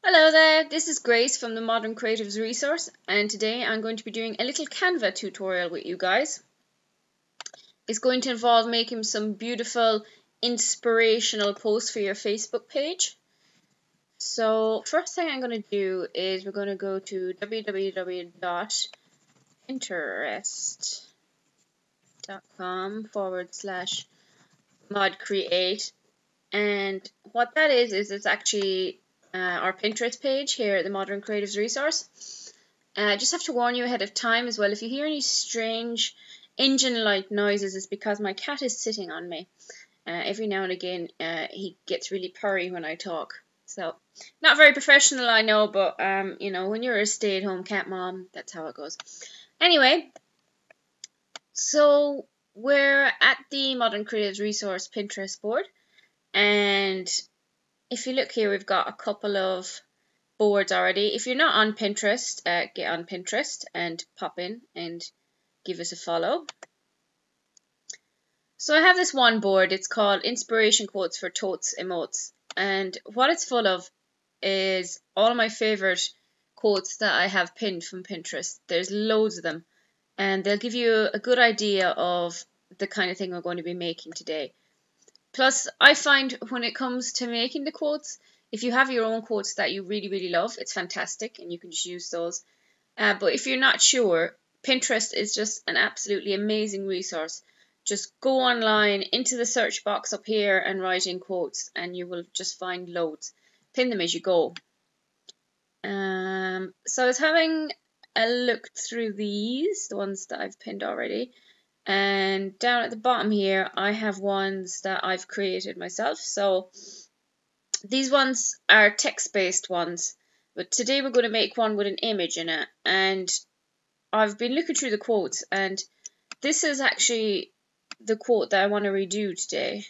Hello there, this is Grace from the Modern Creatives Resource, and today I'm going to be doing a little Canva tutorial with you guys. It's going to involve making some beautiful inspirational posts for your Facebook page. So first thing I'm going to do is we're going to go to www.pinterest.com/modcreate, and what that is it's actually our Pinterest page here at the Modern Creatives Resource. I just have to warn you ahead of time as well, if you hear any strange engine-like noises, it's because my cat is sitting on me. Every now and again he gets really purry when I talk. So, not very professional, I know, but you know, when you're a stay-at-home cat mom, that's how it goes. Anyway, so we're at the Modern Creatives Resource Pinterest board, and if you look here, we've got a couple of boards already. If you're not on Pinterest, get on Pinterest and pop in and give us a follow. So I have this one board, it's called Inspiration Quotes for Totes Emotes, and what it's full of is all of my favorite quotes that I have pinned from Pinterest. There's loads of them, and they'll give you a good idea of the kind of thing we're going to be making today. Plus, I find when it comes to making the quotes, if you have your own quotes that you really, really love, it's fantastic and you can just use those. But if you're not sure, Pinterest is just an absolutely amazing resource. Just go online into the search box up here and write in quotes and you will just find loads. Pin them as you go. So I was having a look through these, the ones that I've pinned already. And down at the bottom here, I have ones that I've created myself. So these ones are text-based ones, but today we're going to make one with an image in it. And I've been looking through the quotes, and this is actually the quote that I want to redo today.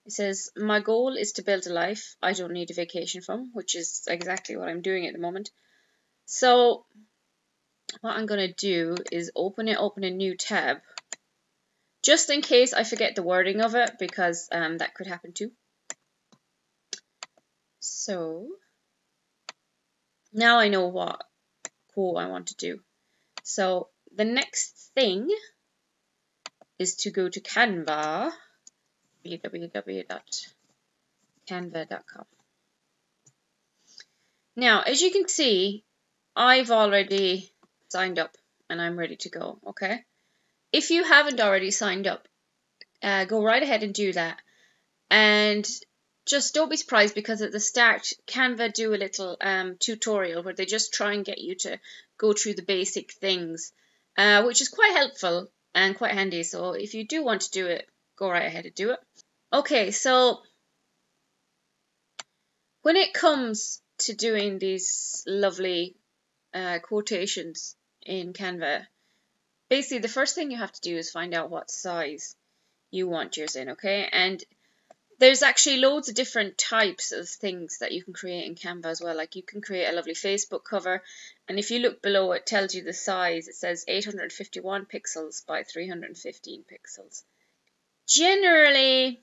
It says, "My goal is to build a life I don't need a vacation from," which is exactly what I'm doing at the moment. So what I'm going to do is open a new tab, just in case I forget the wording of it, because that could happen too. So now I know what quote I want to do. So the next thing is to go to Canva, www.canva.com. Now, as you can see, I've already signed up and I'm ready to go, okay? If you haven't already signed up, go right ahead and do that. And just don't be surprised, because at the start, Canva do a little tutorial where they just try and get you to go through the basic things, which is quite helpful and quite handy. So if you do want to do it, go right ahead and do it. Okay, so when it comes to doing these lovely quotations in Canva, basically the first thing you have to do is find out what size you want yours in, okay? And there's actually loads of different types of things that you can create in Canva as well. Like, you can create a lovely Facebook cover, and if you look below, it tells you the size. It says 851 pixels by 315 pixels. Generally,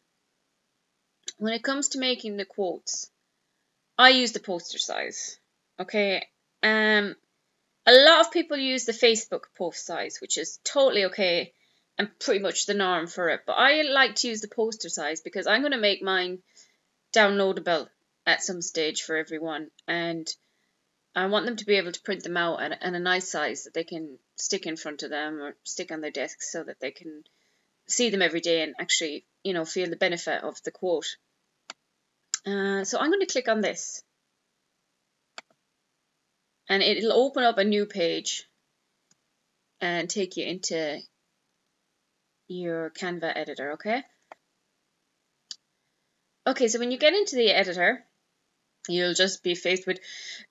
when it comes to making the quotes, I use the poster size, okay? A lot of people use the Facebook post size, which is totally okay and pretty much the norm for it. But I like to use the poster size because I'm going to make mine downloadable at some stage for everyone, and I want them to be able to print them out at a nice size that they can stick in front of them or stick on their desks so that they can see them every day and actually, you know, feel the benefit of the quote. So I'm going to click on this, and it'll open up a new page and take you into your Canva editor, okay? Okay, so when you get into the editor, you'll just be faced with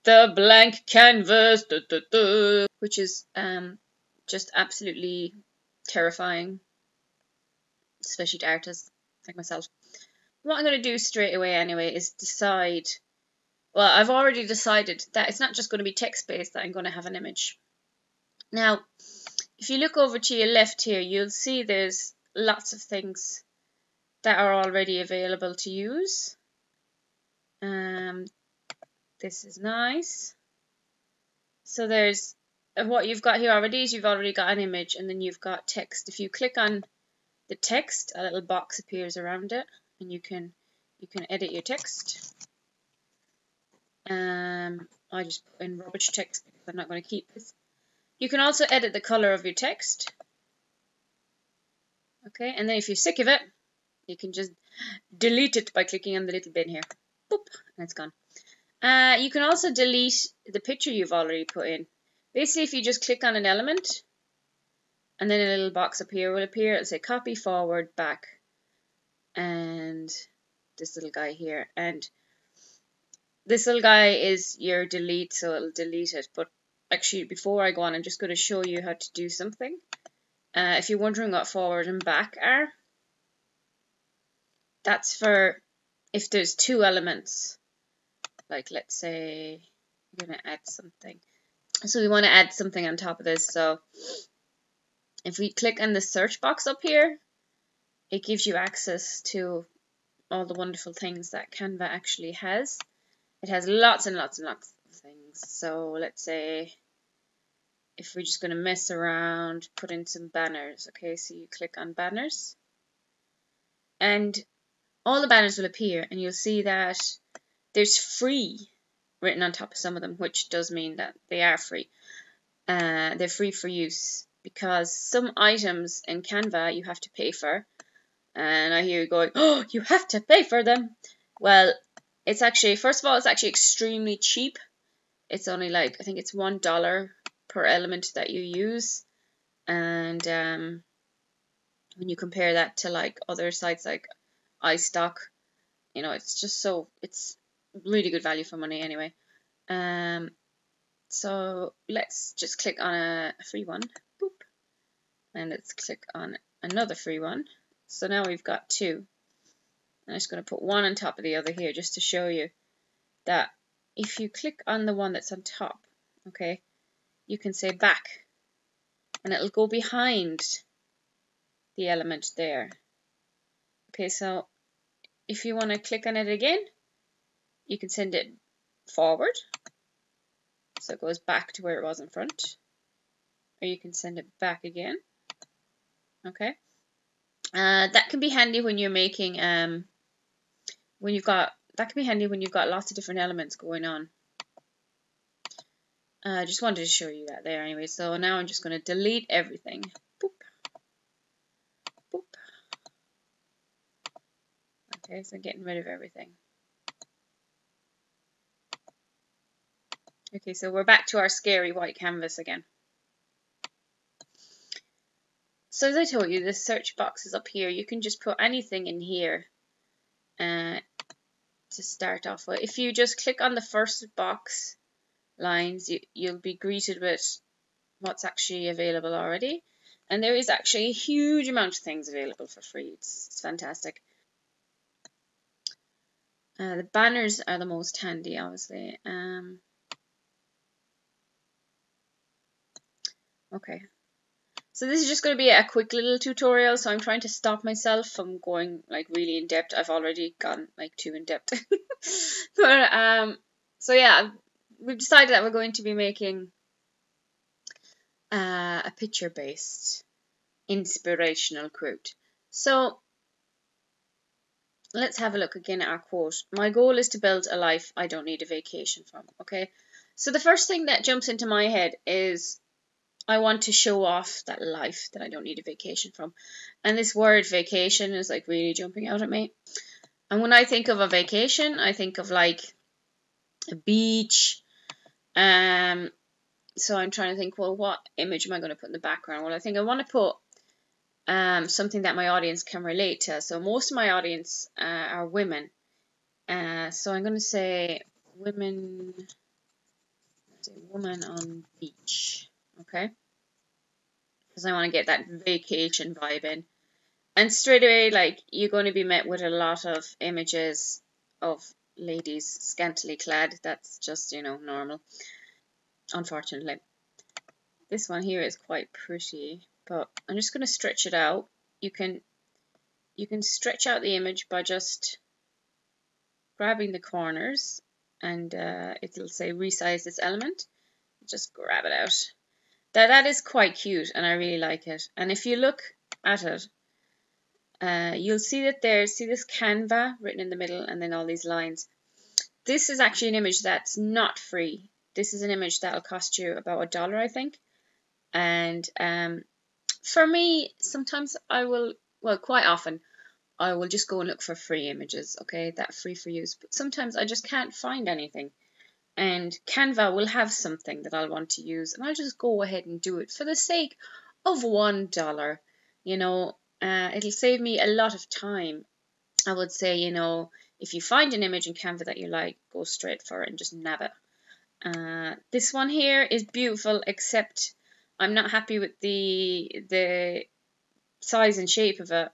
the blank canvas, which is just absolutely terrifying, especially to artists like myself. What I'm going to do straight away anyway is decide, well, I've already decided that it's not just going to be text-based, that I'm going to have an image. Now, if you look over to your left here, you'll see there's lots of things that are already available to use. There's This is nice. So there's what you've got here already is you've already got an image, and then you've got text. If you click on the text, a little box appears around it, and you can edit your text. I just put in rubbish text because I'm not going to keep this. You can also edit the color of your text. Okay, and then if you're sick of it, you can just delete it by clicking on the little bin here. Boop, and it's gone. You can also delete the picture you've already put in. Basically, if you just click on an element, and then a little box up here will appear. It'll say copy, forward, back, and this little guy here. And this little guy is your delete, so it'll delete it. But actually, before I go on, I'm just going to show you how to do something. If you're wondering what forward and back are, that's for if there's two elements. Like, let's say I'm going to add something. So we want to add something on top of this. So if we click on the search box up here, it gives you access to all the wonderful things that Canva actually has. It has lots and lots and lots of things. So let's say if we're just going to mess around, put in some banners. Okay, so you click on banners, and all the banners will appear, and you'll see that there's free written on top of some of them, which does mean that they are free. They're free for use because some items in Canva you have to pay for. And I hear you going, oh, you have to pay for them. Well, it's actually, first of all, it's actually extremely cheap. It's only like, I think it's $1 per element that you use. And when you compare that to like other sites like iStock, you know, it's just so, it's really good value for money anyway. So let's just click on a free one. Boop. And let's click on another free one. So now we've got two. I'm just going to put one on top of the other here just to show you that if you click on the one that's on top, okay, you can say back, and it'll go behind the element there. Okay, so if you want to click on it again, you can send it forward, so it goes back to where it was in front, or you can send it back again. Okay, that can be handy when you're making that can be handy when you've got lots of different elements going on. I just wanted to show you that there anyway. So now I'm just going to delete everything. Boop. Boop. Okay, so I'm getting rid of everything. Okay, so we're back to our scary white canvas again. So as I told you, this search box is up here. You can just put anything in here to start off with. If you just click on the first box lines, you'll be greeted with what's actually available already. And there is actually a huge amount of things available for free. It's fantastic. The banners are the most handy, obviously. Okay. So this is just going to be a quick little tutorial, so I'm trying to stop myself from going like really in depth. I've already gone like too in depth. But so yeah, we've decided that we're going to be making a picture-based inspirational quote. So let's have a look again at our quote. My goal is to build a life I don't need a vacation from. Okay, so the first thing that jumps into my head is I want to show off that life that I don't need a vacation from. And this word vacation is like really jumping out at me. And when I think of a vacation, I think of like a beach. So I'm trying to think, well, what image am I going to put in the background? Well, I think I want to put something that my audience can relate to. So most of my audience are women. So I'm going to say woman on beach. Okay, because I want to get that vacation vibe in. And straight away, like, you're going to be met with a lot of images of ladies scantily clad. That's just, you know, normal, unfortunately. This one here is quite pretty, but I'm just going to stretch it out. You can stretch out the image by just grabbing the corners and it'll say resize this element. Just grab it out. That is quite cute, and I really like it. And if you look at it, you'll see that see this Canva written in the middle, and then all these lines. This is actually an image that's not free. This is an image that'll cost you about $1, I think. And for me, sometimes I will, well, quite often, I will just go and look for free images, okay, that free for use. But sometimes I just can't find anything. And Canva will have something that I'll want to use, and I'll just go ahead and do it for the sake of $1. You know, it'll save me a lot of time. I would say, you know, if you find an image in Canva that you like, go straight for it and just nab it. This one here is beautiful, except I'm not happy with the size and shape of it,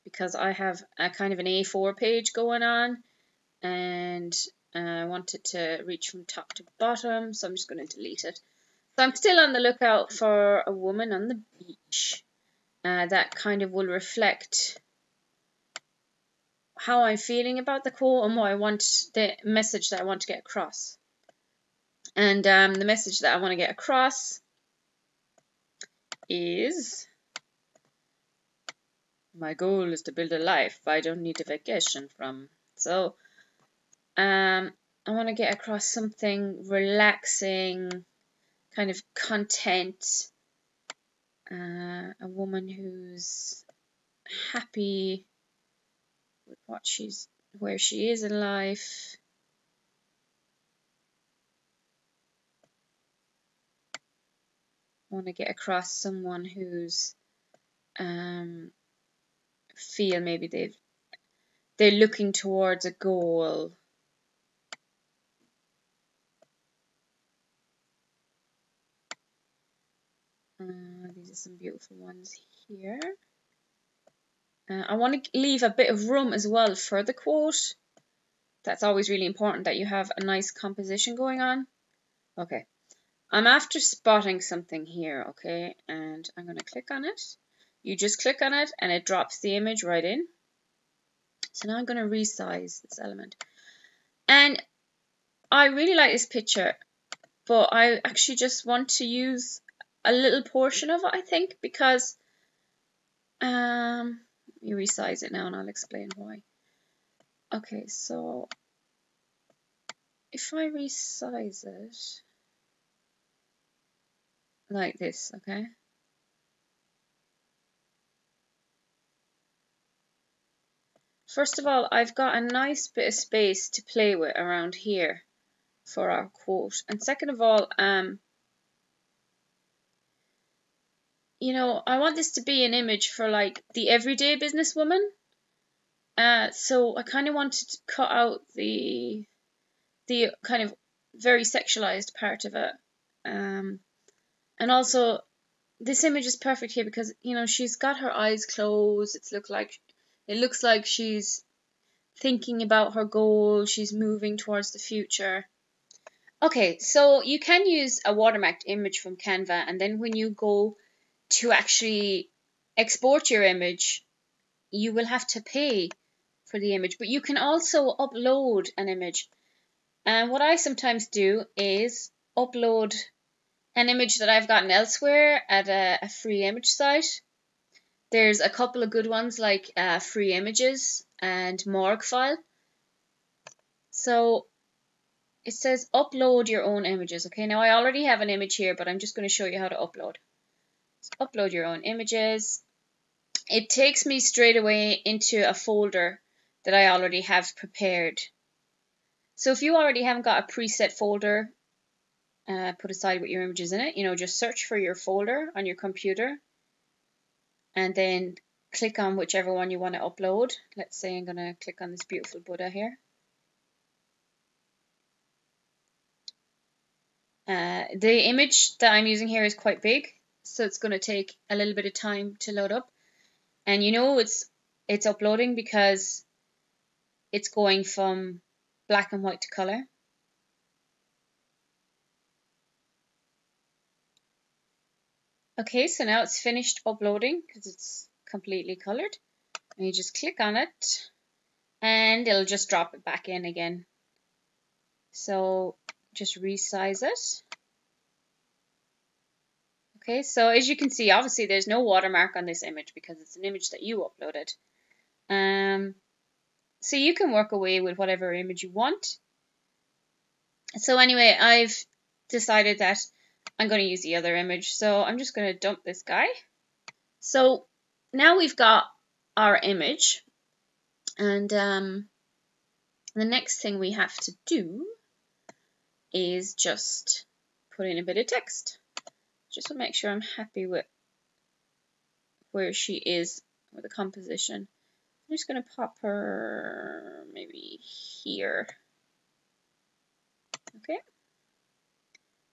because I have a kind of an A4 page going on, and I want it to reach from top to bottom, so I'm just going to delete it. So I'm still on the lookout for a woman on the beach that kind of will reflect how I'm feeling about the quote and what I want, the message that I want to get across. And the message that I want to get across is, my goal is to build a life I don't need a vacation from. So I want to get across something relaxing, kind of content, a woman who's happy with where she is in life. I want to get across someone who's feel maybe they're looking towards a goal. These are some beautiful ones here. I want to leave a bit of room as well for the quote. That's always really important, that you have a nice composition going on. Okay, I'm after spotting something here, okay, and I'm going to click on it. You just click on it and it drops the image right in. So now I'm going to resize this element. And I really like this picture, but I actually just want to use a little portion of it, I think, because let me resize it now and I'll explain why. Okay, so if I resize it like this, okay, first of all, I've got a nice bit of space to play with around here for our quote. And second of all, you know, I want this to be an image for like the everyday businesswoman. So I kind of wanted to cut out the kind of very sexualized part of it. And also, this image is perfect here because, you know, she's got her eyes closed. It looks like she's thinking about her goal. She's moving towards the future. Okay, so you can use a watermarked image from Canva, and then when you go to actually export your image, you will have to pay for the image, but you can also upload an image. And what I sometimes do is upload an image that I've gotten elsewhere at a free image site. There's a couple of good ones like Free Images and Morgfile. So it says upload your own images. Okay, now I already have an image here, but I'm just going to show you how to upload. So upload your own images. It takes me straight away into a folder that I already have prepared. So if you already haven't got a preset folder put aside with your images in it, you know, just search for your folder on your computer and then click on whichever one you want to upload. Let's say I'm going to click on this beautiful Buddha here. The image that I'm using here is quite big, so it's going to take a little bit of time to load up. And you know it's uploading because it's going from black and white to color. Okay, so now it's finished uploading because it's completely colored. And you just click on it and it'll just drop it back in again. So just resize it. Okay, so as you can see, obviously there's no watermark on this image because it's an image that you uploaded. So you can work away with whatever image you want. So anyway, I've decided that I'm going to use the other image. So I'm just going to dump this guy. So now we've got our image. And the next thing we have to do is just put in a bit of text. Just to make sure I'm happy with where she is with the composition. I'm just going to pop her maybe here. Okay.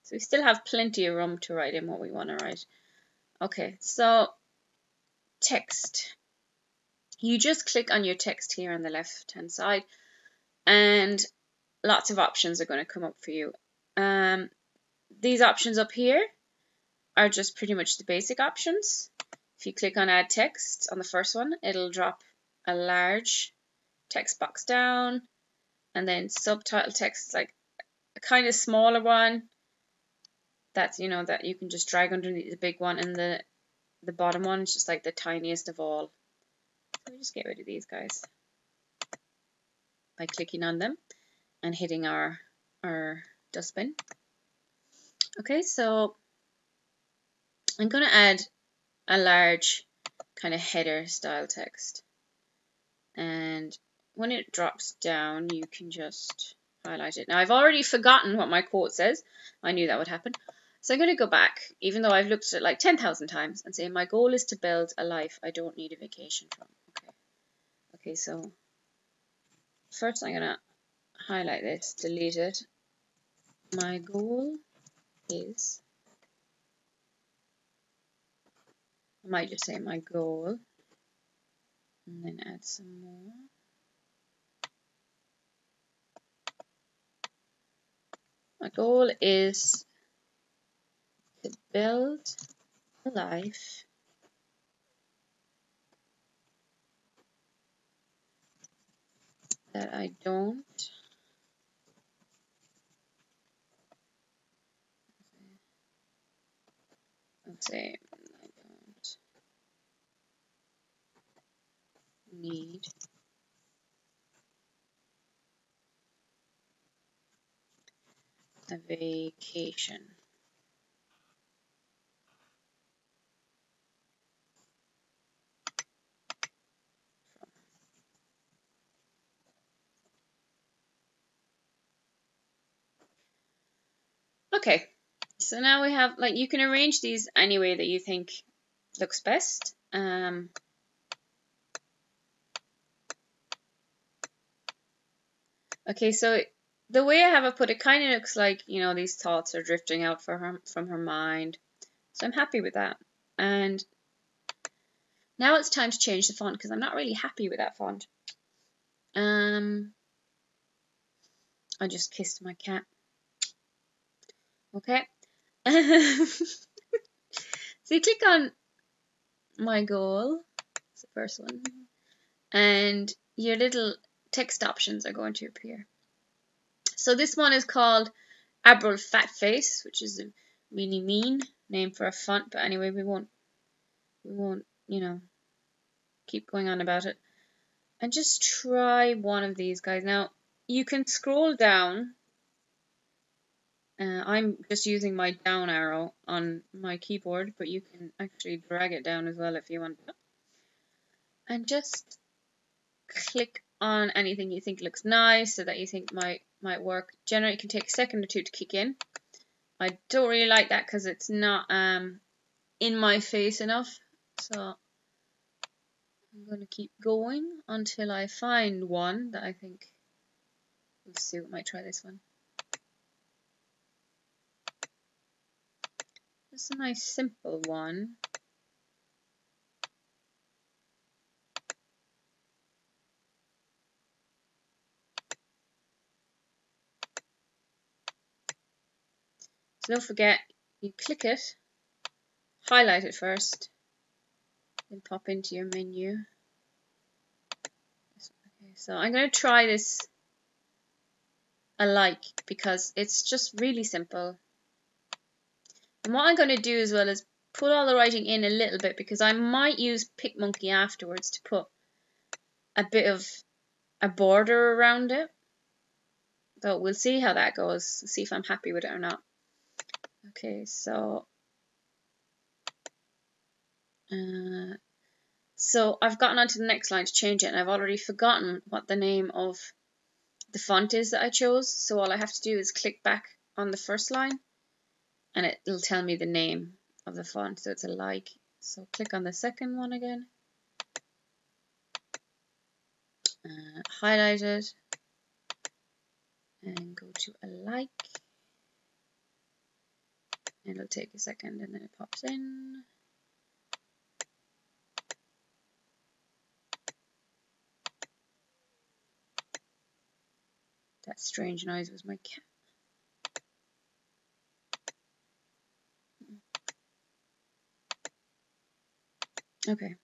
So we still have plenty of room to write in what we want to write. Okay, so text. You just click on your text here on the left hand side and lots of options are going to come up for you. These options up here are just pretty much the basic options. If you click on add text on the first one, it'll drop a large text box down, and then subtitle text, like a kind of smaller one that's, you know, that you can just drag underneath the big one, and the bottom one is just like the tiniest of all. So we just get rid of these guys by clicking on them and hitting our dustbin. Okay, so I'm going to add a large kind of header style text, and when it drops down you can just highlight it. Now I've already forgotten what my quote says. I knew that would happen. So I'm going to go back, even though I've looked at it like 10,000 times, and say my goal is to build a life I don't need a vacation from. Okay, so first I'm going to highlight this, delete it. My goal is, I might just say my goal, and then add some more. My goal is to build a life that I don't need a vacation. Okay, so now we have, like, you can arrange these any way that you think looks best. Okay, so the way I have it put, it kind of looks like, you know, these thoughts are drifting out from her mind. So I'm happy with that. And now it's time to change the font because I'm not really happy with that font. I just kissed my cat. Okay. So you click on my goal, it's the first one, and your little text options are going to appear. So this one is called Abril Fat Face, which is a really mean name for a font, but anyway, we won't, you know, keep going on about it. And just try one of these guys. Now, you can scroll down. I'm just using my down arrow on my keyboard, but you can actually drag it down as well if you want to. And just click on anything you think looks nice or that you think might work. Generally, it can take a second or two to kick in. I don't really like that because it's not in my face enough. So I'm going to keep going until I find one that I think will suit. Might try this one. It's a nice simple one. So don't forget, you click it, highlight it first, then pop into your menu. Okay, so I'm going to try this a like, because it's just really simple. And what I'm going to do as well is put all the writing in a little bit, because I might use PicMonkey afterwards to put a bit of a border around it. So we'll see how that goes, see if I'm happy with it or not. Okay, so I've gotten onto the next line to change it, and I've already forgotten what the name of the font is that I chose. So all I have to do is click back on the first line, and it'll tell me the name of the font. So it's a like. So click on the second one again, highlight it, and go to a like. And it'll take a second, and then it pops in. That strange noise was my cat. Okay.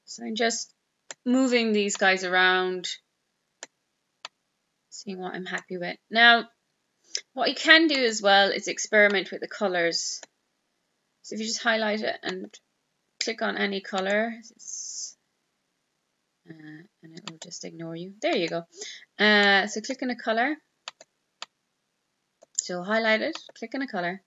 So I'm just moving these guys around, seeing what I'm happy with. Now, what you can do as well is experiment with the colors. So if you just highlight it and click on any color, and it will just ignore you. There you go. So click on a color. So highlight it, click on a color.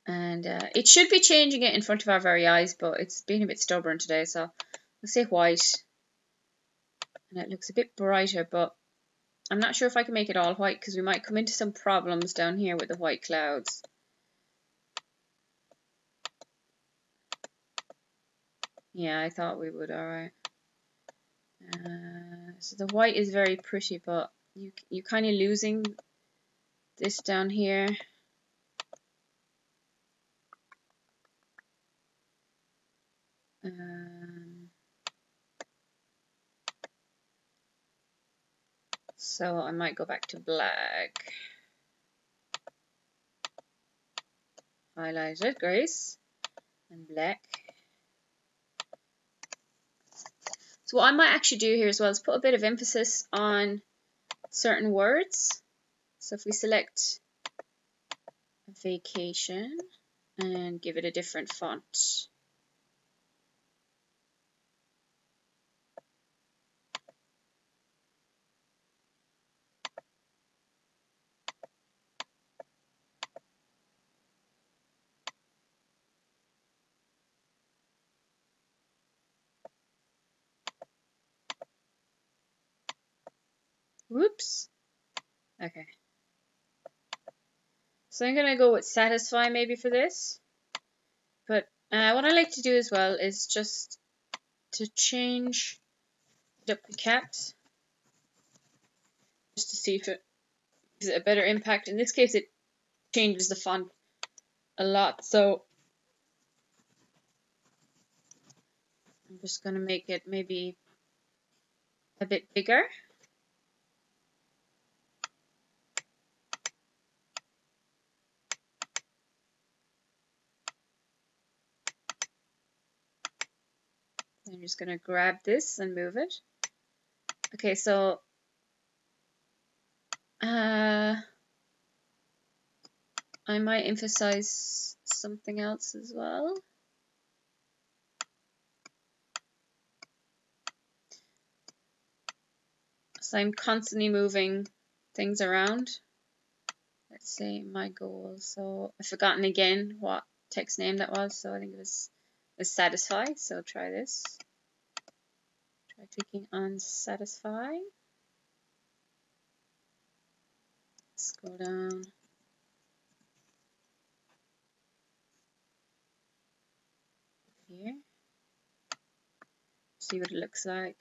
And it should be changing it in front of our very eyes, but it's been a bit stubborn today, so we'll say white. And it looks a bit brighter, but I'm not sure if I can make it all white, because we might come into some problems down here with the white clouds. Yeah, I thought we would. All right. So the white is very pretty, but you're kind of losing this down here. So I might go back to black. Highlight it, Grace, and black. So what I might actually do here as well is put a bit of emphasis on certain words. So if we select vacation and give it a different font. Whoops. Okay. So I'm going to go with satisfy maybe for this. But what I like to do as well is just to change up the caps, just to see if it gives it a better impact. In this case, it changes the font a lot. So I'm just going to make it maybe a bit bigger. I'm just going to grab this and move it. Okay, so I might emphasize something else as well. So I'm constantly moving things around. Let's say my goal. So I've forgotten again what text name that was. So I think it was satisfy. So try this. Try clicking on satisfy. Scroll down. Here. See what it looks like.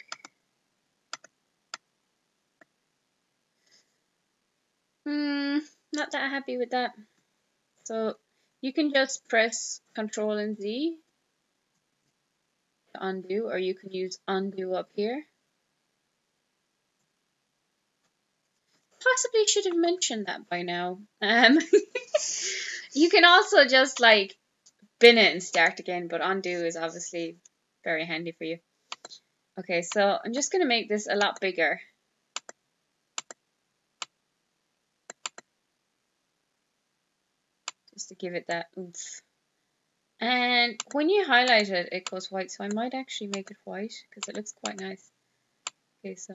Not that happy with that. So you can just press Control and Z to undo, or you can use undo up here. Possibly should have mentioned that by now. You can also just like spin it and start again, but undo is obviously very handy for you. Okay, so I'm just going to make this a lot bigger. Just to give it that oomph. And when you highlight it, it goes white, so I might actually make it white because it looks quite nice. Okay, so...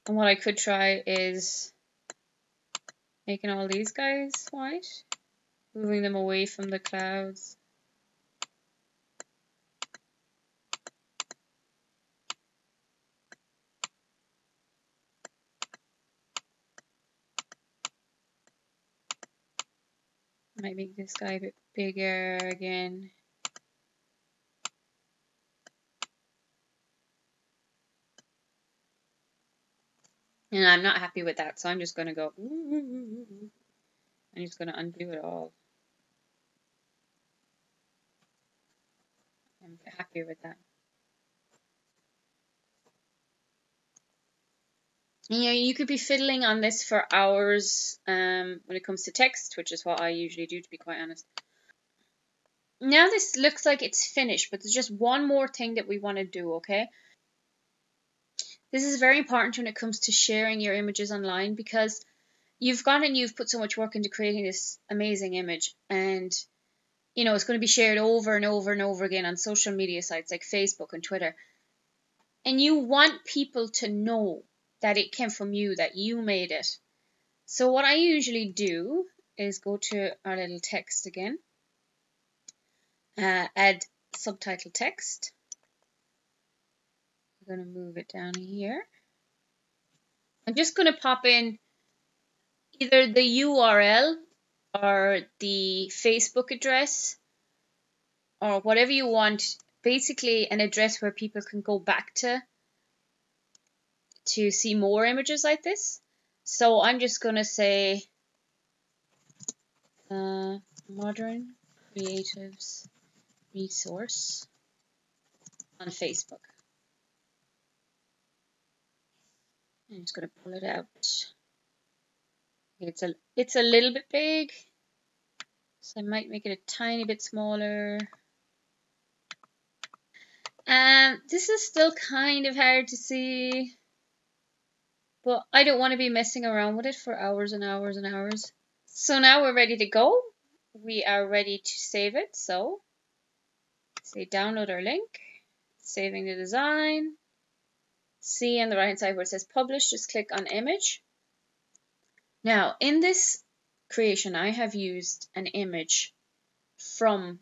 And what I could try is making all these guys white, moving them away from the clouds. Might make this guy a bit bigger again. And I'm not happy with that, so I'm just going to go, I'm just going to undo it all. I'm happier with that. You know, you could be fiddling on this for hours when it comes to text, which is what I usually do, to be quite honest. Now this looks like it's finished, but there's just one more thing that we want to do, okay? This is very important when it comes to sharing your images online, because you've gone and you've put so much work into creating this amazing image, and you know it's going to be shared over and over and over again on social media sites like Facebook and Twitter, and you want people to know that it came from you, that you made it. So what I usually do is go to our little text again, add subtitle text. I'm going to move it down here. I'm just going to pop in either the URL or the Facebook address or whatever you want, basically an address where people can go back to see more images like this. So I'm just going to say Modern Creatives Resource on Facebook. I'm just going to pull it out. It's a little bit big, so I might make it a tiny bit smaller. This is still kind of hard to see, but I don't want to be messing around with it for hours and hours and hours. So now we're ready to go. We are ready to save it. So say download our link, saving the design. See on the right hand side where it says publish, just click on image. Now in this creation I have used an image from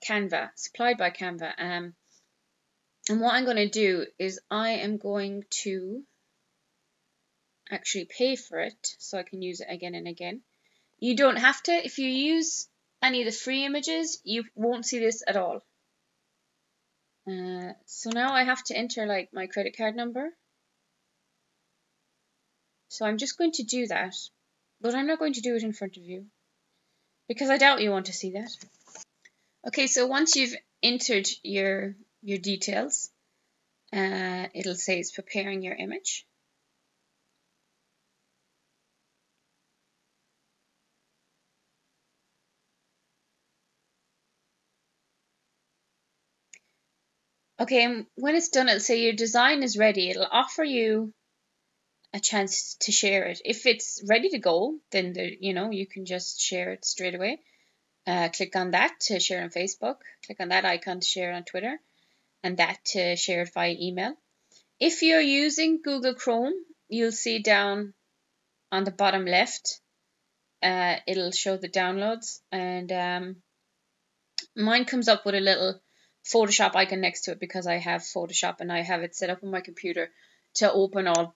Canva, supplied by Canva. And what I'm going to do is I am going to actually pay for it so I can use it again and again. You don't have to. If you use any of the free images, you won't see this at all. So now I have to enter like my credit card number. So I'm just going to do that, but I'm not going to do it in front of you because I doubt you want to see that. Okay, so once you've entered your details, it'll say it's preparing your image. Okay, and when it's done, it'll say your design is ready. It'll offer you a chance to share it. If it's ready to go, then you can just share it straight away. Click on that to share on Facebook. Click on that icon to share on Twitter, and that to share it via email. If you're using Google Chrome, you'll see down on the bottom left, it'll show the downloads, and mine comes up with a little Photoshop icon next to it because I have Photoshop and I have it set up on my computer to open all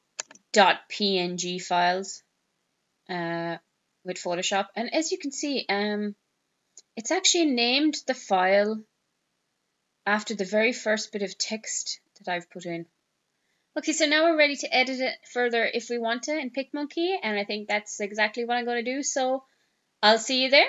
.png files with Photoshop. And as you can see, it's actually named the file after the very first bit of text that I've put in. Okay, so now we're ready to edit it further if we want to in PicMonkey, and I think that's exactly what I'm going to do. So I'll see you there.